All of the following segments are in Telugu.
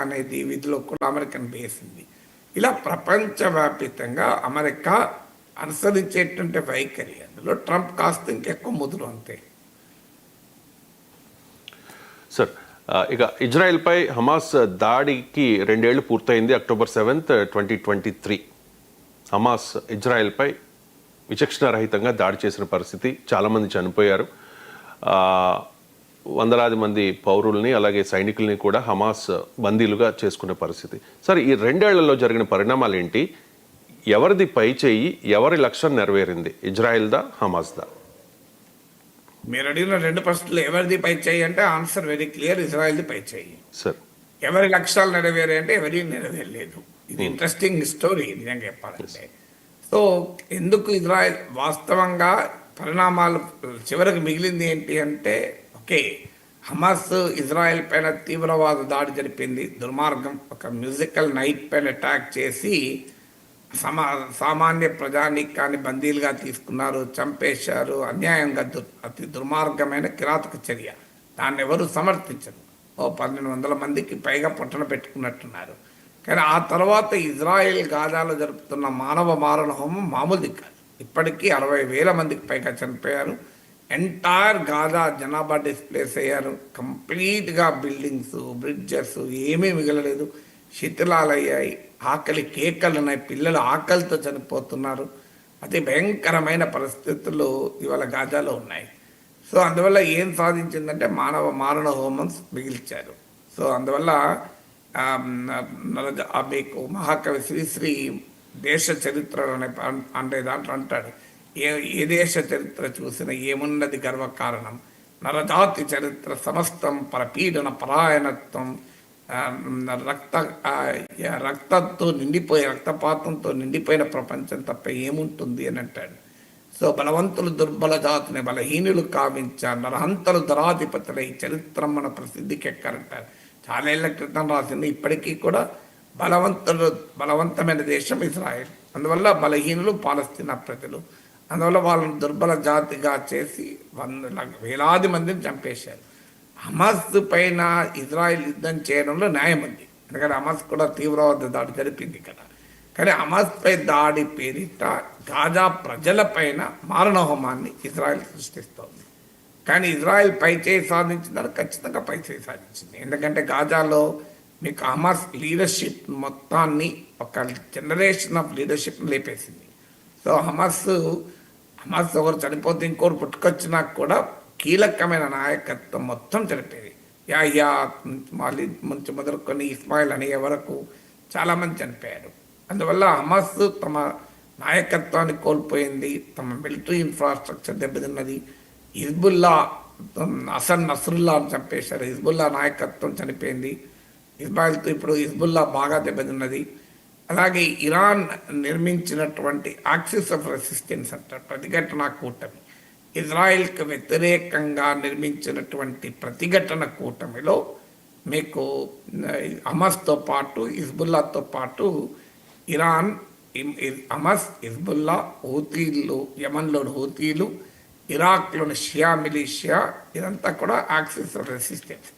అనేది విధిలో కూడా అమెరికన్ బేస్ ఉంది. ఇలా ప్రపంచవ్యాపితంగా అమెరికా అనుసరించేటువంటి వైఖరి, అందులో ట్రంప్ కాస్త ఇంకెక్కువ ముదురు అంతే. సార్, ఇక ఇజ్రాయెల్పై హమాస్ దాడికి 2 ఏళ్లు పూర్తయింది. October 7th, 2023 హమాస్ ఇజ్రాయెల్పై విచక్షణారహితంగా దాడి చేసిన పరిస్థితి, చాలామంది చనిపోయారు. వందలాది మంది పౌరుల్ని అలాగే సైనికుల్ని కూడా హమాస్ బందీలుగా చేసుకునే పరిస్థితి. సరే, ఈ 2 ఏళ్లలో జరిగిన పరిణామాలు ఏంటి? ఎవరిది పై చేయి? ఎవరి లక్ష్యం నెరవేరింది? ఇజ్రాయెల్దా, హమాస్దా? మీరు అడిగిన 2 ప్రశ్నలు ఎవరిది పై చేయి అంటే ఆన్సర్ వెరీ క్లియర్, ఇజ్రాయెల్ది పై చేయి. సార్, ఎవరి లక్ష్యాలు నెరవేరాయి అంటే ఎవరి నెరవేరలేదు. ఇది ఇంట్రెస్టింగ్ స్టోరీ నిజంగా చెప్పాలంటే. సో ఎందుకు ఇజ్రాయెల్ వాస్తవంగా పరిణామాలు చివరికి మిగిలింది ఏంటి అంటే, ఓకే, హమాస్ ఇజ్రాయెల్ పైన తీవ్రవాద దాడి జరిపింది, దుర్మార్గం. ఒక మ్యూజికల్ నైట్ పైన అటాక్ చేసి సామాన్య ప్రజానీకాన్ని బందీలుగా తీసుకున్నారు, చంపేశారు, అన్యాయంగా అతి దుర్మార్గమైన కిరాతక చర్య. దాన్ని ఎవరు సమర్థించరు. 1200 మందికి పైగా పొట్టన పెట్టుకున్నట్టున్నారు. కానీ ఆ తర్వాత ఇజ్రాయెల్ గాజాలో జరుపుతున్న మానవ మారణ హోమం మామూలుది కాదు. ఇప్పటికీ 60,000 మందికి పైగా చనిపోయారు. ఎంటైర్ గాజా జనాభా డిస్ప్లేస్ అయ్యారు. కంప్లీట్గా బిల్డింగ్స్, బ్రిడ్జెస్ ఏమీ మిగలలేదు, శిథిలాలయ్యాయి. ఆకలి కేకలు ఉన్నాయి, పిల్లలు ఆకలితో చనిపోతున్నారు. అతి భయంకరమైన పరిస్థితులు ఇవాళ గాజాలో ఉన్నాయి. సో అందువల్ల ఏం సాధించిందంటే మానవ మారణ హోమం మిగిల్చారు. సో అందువల్ల మీకు మహాకవి శ్రీశ్రీ దేశ చరిత్ర అనే దాంట్లో అంటాడు, ఏ దేశ చరిత్ర చూసినా ఏమున్నది గర్వకారణం, నరజాతి చరిత్ర సమస్తం పరపీడన పరాయణత్వం, రక్తంతో రక్తపాతంతో నిండిపోయిన ప్రపంచం తప్ప ఏముంటుంది అని అంటాడు. సో బలవంతులు దుర్బల జాతిని బలహీనులు కావించారు, నరహంతలు ధరాధిపతులై చరిత్రం మన ప్రసిద్ధికి ఎక్కారంటారు. చాలా ఏళ్ల క్రితం రాసింది. ఇప్పటికీ కూడా బలవంతమైన దేశం ఇజ్రాయెల్. అందువల్ల బలహీనులు పాలస్తీనా ప్రజలు. అందువల్ల వాళ్ళని దుర్బల జాతిగా చేసి వేలాది మందిని చంపేశారు. హమాస్ పైన ఇజ్రాయెల్ యుద్ధం చేయడంలో న్యాయం ఉంది, ఎందుకంటే హమాస్ కూడా తీవ్రవాద దాడి జరిపింది కదా. కానీ హమాస్పై దాడి పేరిట గాజా ప్రజలపైన మారణహోమాన్ని ఇజ్రాయెల్ సృష్టిస్తోంది. కానీ ఇజ్రాయెల్ పైచేయి సాధించిందని ఖచ్చితంగా పైచేయి సాధించింది. ఎందుకంటే గాజాలో మీకు హమాస్ లీడర్షిప్ మొత్తాన్ని, ఒక జనరేషన్ ఆఫ్ లీడర్షిప్ని లేపేసింది. సో హమాస్ ఒకరు చనిపోతే ఇంకోరు పుట్టుకొచ్చినా కూడా కీలకమైన నాయకత్వం మొత్తం చనిపోయేది. యాహ్యా నుంచి మొదలుకొని ఇస్మాయిల్ అనే వరకు చాలామంది చనిపోయారు. అందువల్ల హమాస్ తమ నాయకత్వాన్ని కోల్పోయింది, తమ మిలిటరీ ఇన్ఫ్రాస్ట్రక్చర్ దెబ్బతిన్నది. హిజ్బుల్లా హసన్ నస్రుల్లాను చంపేశారు, హిజ్బుల్లా నాయకత్వం చనిపోయింది. ఇస్మాయిల్తో ఇప్పుడు హిజ్బుల్లా బాగా దెబ్బతిన్నది. అలాగే ఇరాన్ నిర్మించినటువంటి యాక్సిస్ ఆఫ్ రెసిస్టెన్స్ అంటారు, ప్రతిఘటన కూటమి, ఇజ్రాయెల్కి వ్యతిరేకంగా నిర్మించినటువంటి ప్రతిఘటన కూటమిలో మీకు హమాస్తో పాటు హిజ్బుల్లాతో పాటు ఇరాన్, హమాస్, హిజ్బుల్లా, హూతీలు, యమన్లోని హూతీలు, ఇరాక్లోని షియా మిలిషియా, ఇదంతా కూడా యాక్సిస్ ఆఫ్ రెసిస్టెన్స్.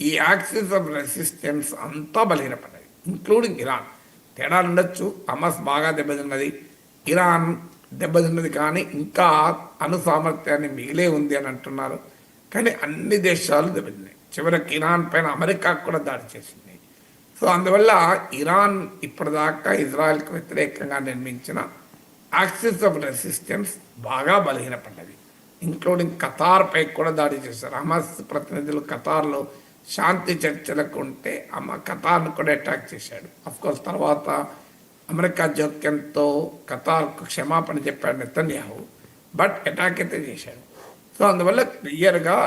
ఈ యాక్సిస్ ఆఫ్ రెసిస్టెన్స్ అంతా బలహీనపడ్డది, ఇంక్లూడింగ్ ఇరాన్. తేడాలు ఉండొచ్చు, హమాస్ బాగా దెబ్బతిన్నది, ఇరాన్ దెబ్బతిన్నది, కానీ ఇంకా అణు సామర్థ్యాన్ని మిగిలే ఉంది అని అంటున్నారు. కానీ అన్ని దేశాలు దెబ్బతిన్నాయి. చివరికి ఇరాన్ పైన అమెరికా కూడా దాడి చేసింది. సో అందువల్ల ఇరాన్ ఇప్పటిదాకా ఇజ్రాయెల్కి వ్యతిరేకంగా నిర్మించిన యాక్సిస్ ఆఫ్ రెసిస్టెన్స్ బాగా బలహీనపడ్డది. ఇంక్లూడింగ్ ఖతార్పై కూడా దాడి చేశారు. హమాస్ ప్రతినిధులు ఖతార్లో శాంతి చర్చలకు ఉంటే ఖతార్ను కూడా అటాక్ చేశాడు. అఫ్కోర్స్ తర్వాత అమెరికా జోక్యంతో ఖతార్కు క్షమాపణ చెప్పాడు నెతన్యాహు, బట్ అటాక్ అయితే చేశాడు. సో అందువల్ల క్లియర్గా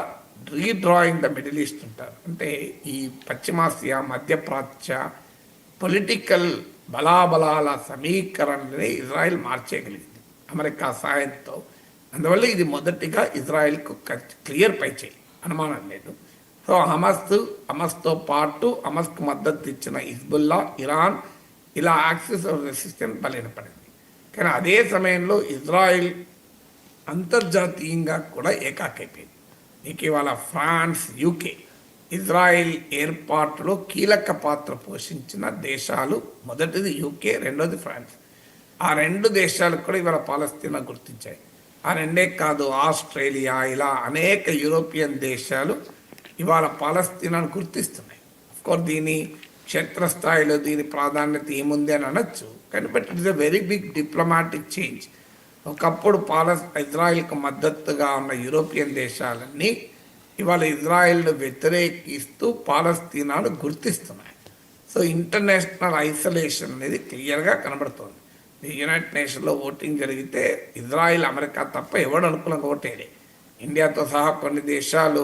రీడ్రాయింగ్ ద మిడిల్ ఈస్ట్ ఉంటారు. అంటే ఈ పశ్చిమాసియా, మధ్యప్రాచ్య పొలిటికల్ బలాబలాల సమీకరణని ఇజ్రాయెల్ మార్చేయగలిగింది అమెరికా సాయంతో. అందువల్ల ఇది మొదటిగా ఇజ్రాయెల్కు క్లియర్ పై చేయి, అనుమానం లేదు. సో హమాస్తో పాటు హమాస్కు మద్దతు ఇచ్చిన హిజ్బుల్లా, ఇరాన్, ఇలా యాక్సిస్ ఆఫ్ రెసిస్టెన్స్ బలహీనపడింది. కానీ అదే సమయంలో ఇజ్రాయెల్ అంతర్జాతీయంగా కూడా ఏకాకైపోయింది. మీకు ఇవాళ ఫ్రాన్స్, యూకే ఇజ్రాయెల్ ఏర్పాటులో కీలక పాత్ర పోషించిన దేశాలు మొదటిది యూకే, రెండోది ఫ్రాన్స్. ఆ రెండు దేశాలు కూడా ఇవాళ పాలస్తీనా గుర్తించాయి. ఆ రెండే కాదు, ఆస్ట్రేలియా, ఇలా అనేక యూరోపియన్ దేశాలు ఇవాళ పాలస్తీనాను గుర్తిస్తున్నాయి. అఫ్కోర్స్ దీని క్షేత్రస్థాయిలో దీని ప్రాధాన్యత ఏముంది అని అనొచ్చు, కానీ but it is a very big diplomatic change. ఒకప్పుడు ఇజ్రాయెల్కు మద్దతుగా ఉన్న యూరోపియన్ దేశాలన్నీ ఇవాళ ఇజ్రాయెల్ను వ్యతిరేకిస్తూ పాలస్తీనాను గుర్తిస్తున్నాయి. సో ఇంటర్నేషనల్ ఐసోలేషన్ అనేది క్లియర్గా కనబడుతోంది. యునైటెడ్ నేషన్లో ఓటింగ్ జరిగితే ఇజ్రాయెల్, అమెరికా తప్ప ఎవడు అనుకూలంగా ఓటేయలే. ఇండియాతో సహా కొన్ని దేశాలు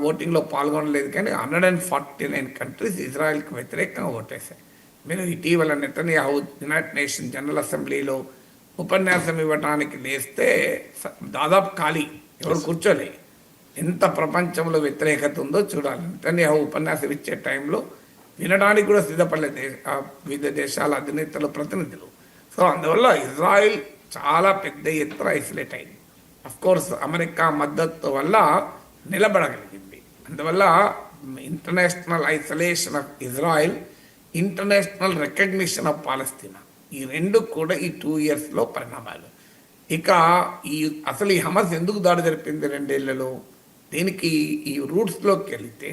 ఓటింగ్లో పాల్గొనలేదు, కానీ 149 కంట్రీస్ ఇజ్రాయెల్కి వ్యతిరేకంగా ఓటేశాయి. మీరు ఇటీవల నెతన్యాహు యునైటెడ్ నేషన్ జనరల్ అసెంబ్లీలో ఉపన్యాసం ఇవ్వడానికి లేస్తే దాదాపు ఖాళీ, ఎవరు కూర్చోలే. ఎంత ప్రపంచంలో వ్యతిరేకత ఉందో చూడాలి. నెతన్యాహు ఉపన్యాసం ఇచ్చే టైంలో వినడానికి కూడా సిద్ధపడలేదు వివిధ దేశాల అధినేతలు, ప్రతినిధులు. సో అందువల్ల ఇజ్రాయిల్ చాలా పెద్ద ఎత్తున ఐసోలేట్ అయింది. అఫ్కోర్స్ అమెరికా మద్దతు వల్ల నిలబడగలిగింది. అందువల్ల international isolation of Israel, international recognition of Palestine, ఈ రెండు కూడా ఈ 2 ఇయర్స్లో పరిణామాలు. ఇక అసలు ఈ హమాస్ ఎందుకు దాడి జరిపింది 2 ఏళ్లలో? దీనికి ఈ రూట్స్లోకి వెళితే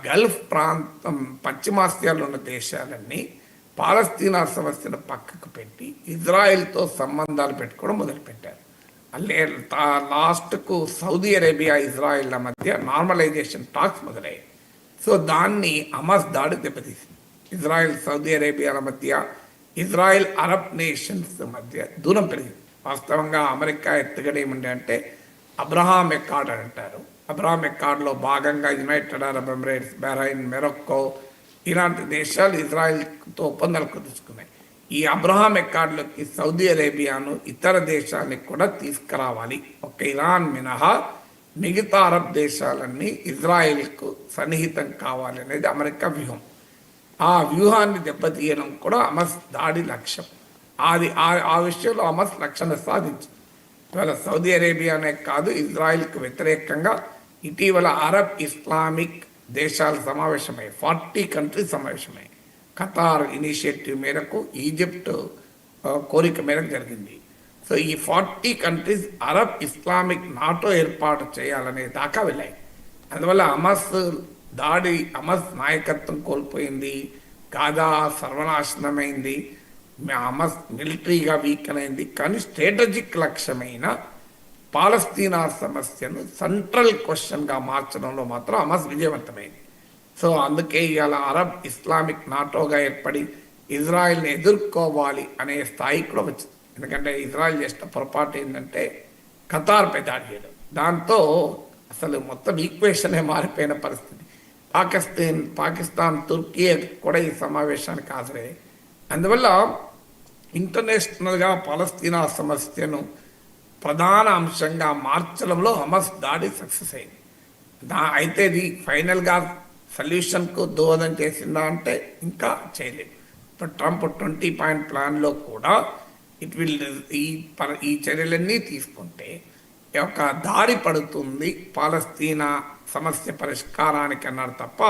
గల్ఫ్ ప్రాంతం, పశ్చిమాసియాలో ఉన్న దేశాలన్నీ పాలస్తీనా సమస్యను పక్కకు పెట్టి ఇజ్రాయెల్తో సంబంధాలు పెట్టుకోవడం మొదలుపెట్టారు. లాస్ట్కు సౌదీ అరేబియా, ఇజ్రాయెల్ల మధ్య నార్మలైజేషన్ టాక్స్ మొదలయ్యాయి. సో దాన్ని హమాస్ దాడి దెబ్బతీసింది. ఇజ్రాయెల్, సౌదీ అరేబియాల మధ్య, ఇజ్రాయెల్, అరబ్ నేషన్స్ మధ్య దూరం పెరిగింది. వాస్తవంగా అమెరికా ఎత్తుగడ ఏముండే అంటే అబ్రహాం ఎకార్డ్ అని అంటారు. అబ్రహాం ఎకార్డ్లో భాగంగా United Arab Emirates, Bahrain, Morocco ఇలాంటి దేశాలు ఇజ్రాయెల్తో ఒప్పందాలు కుదుర్చుకున్నాయి. ఈ అబ్రహాం ఎకార్డులోకి సౌదీ అరేబియాను, ఇతర దేశాన్ని కూడా తీసుకురావాలి. ఒక ఇరాన్ మినహా మిగతా అరబ్ దేశాలన్నీ ఇజ్రాయెల్కు సన్నిహితం కావాలి అనేది అమెరికా వ్యూహం. ఆ వ్యూహాన్ని దెబ్బతీయడం కూడా హమాస్ దాడి లక్ష్యం. ఆ విషయంలో హమాస్ లక్ష్యాన్ని సాధించింది. ఇవాళ సౌదీ అరేబియానే కాదు, ఇజ్రాయెల్కు వ్యతిరేకంగా ఇటీవల అరబ్ ఇస్లామిక్ దేశాలు సమావేశమై 40 కంట్రీస్ సమావేశమై ఖతార్ ఇనిషియేటివ్ మేరకు, ఈజిప్ట్ కోరిక మేరకు జరిగింది. సో ఈ 40 కంట్రీస్ అరబ్ ఇస్లామిక్ నాటో ఏర్పాటు చేయాలనే దాకా వెళ్ళాయి. అందువల్ల హమాస్ దాడి, హమాస్ నాయకత్వం కోల్పోయింది, గాజా సర్వనాశనమైంది, హమాస్ మిలిటరీగా వీక్ అయింది. కానీ స్ట్రాటజిక్ లక్ష్యమైన పాలస్తీనా సమస్యను సెంట్రల్ క్వశ్చన్గా మార్చడంలో మాత్రం హమాస్ విజయవంతమైంది. సో అందుకే ఇవాళ అరబ్ ఇస్లామిక్ నాటోగా ఏర్పడి ఇజ్రాయెల్ని ఎదుర్కోవాలి అనే స్థాయి కూడా వచ్చింది. ఎందుకంటే ఇజ్రాయెల్ చేసిన పొరపాటు ఏంటంటే ఖతార్పై దాడి చేయడం. దాంతో అసలు మొత్తం ఈక్వేషనే మారిపోయిన పరిస్థితి. పాకిస్తాన్, తుర్కీ కూడా ఈ సమావేశానికి హాజరయ్యాయి. అందువల్ల ఇంటర్నేషనల్గా పాలస్తీనా సమస్యను ప్రధాన అంశంగా మార్చడంలో హమాస్ దాడి సక్సెస్ అయింది. అయితే ఇది ఫైనల్గా సొల్యూషన్కు దోహదం చేసిందా అంటే ఇంకా చేయలేదు. ఇప్పుడు ట్రంప్ 20 పాయింట్ ప్లాన్లో కూడా ఈ చర్యలన్నీ తీసుకుంటే ఒక దారి పడుతుంది పాలస్తీనా సమస్య పరిష్కారానికి అన్నారు తప్ప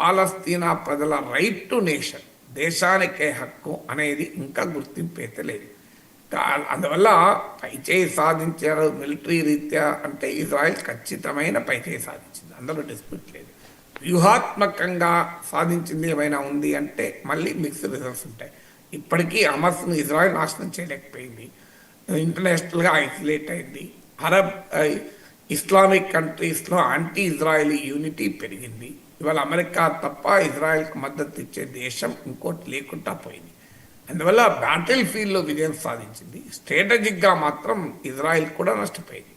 పాలస్తీనా ప్రజల రైట్ టు నేషన్, దేశానికే హక్కు అనేది ఇంకా గుర్తింపు అయితే లేదు. అందువల్ల పైచేయి సాధించారు మిలిటరీ రీత్యా అంటే ఇజ్రాయెల్ ఖచ్చితమైన పైచేయి సాధించింది, అందులో డిస్ప్యూట్ లేదు. వ్యూహాత్మకంగా సాధించింది ఏమైనా ఉంది అంటే మళ్ళీ మిక్స్డ్ రిజల్ట్స్ ఉంటాయి. ఇప్పటికీ హమాస్ను ఇజ్రాయెల్ నాశనం చేయలేకపోయింది, ఇంటర్నేషనల్గా ఐసోలేట్ అయింది. అరబ్ ఇస్లామిక్ కంట్రీస్లో యాంటీ ఇజ్రాయలీ యూనిటీ పెరిగింది. ఇవాళ అమెరికా తప్ప ఇజ్రాయెల్కి మద్దతు ఇచ్చే దేశం ఇంకోటి లేకుండా పోయింది. అందువల్ల బ్యాటిల్ ఫీల్డ్లో విజయం సాధించింది. స్ట్రాటజిక్గా మాత్రం ఇజ్రాయెల్ కూడా నష్టపోయింది.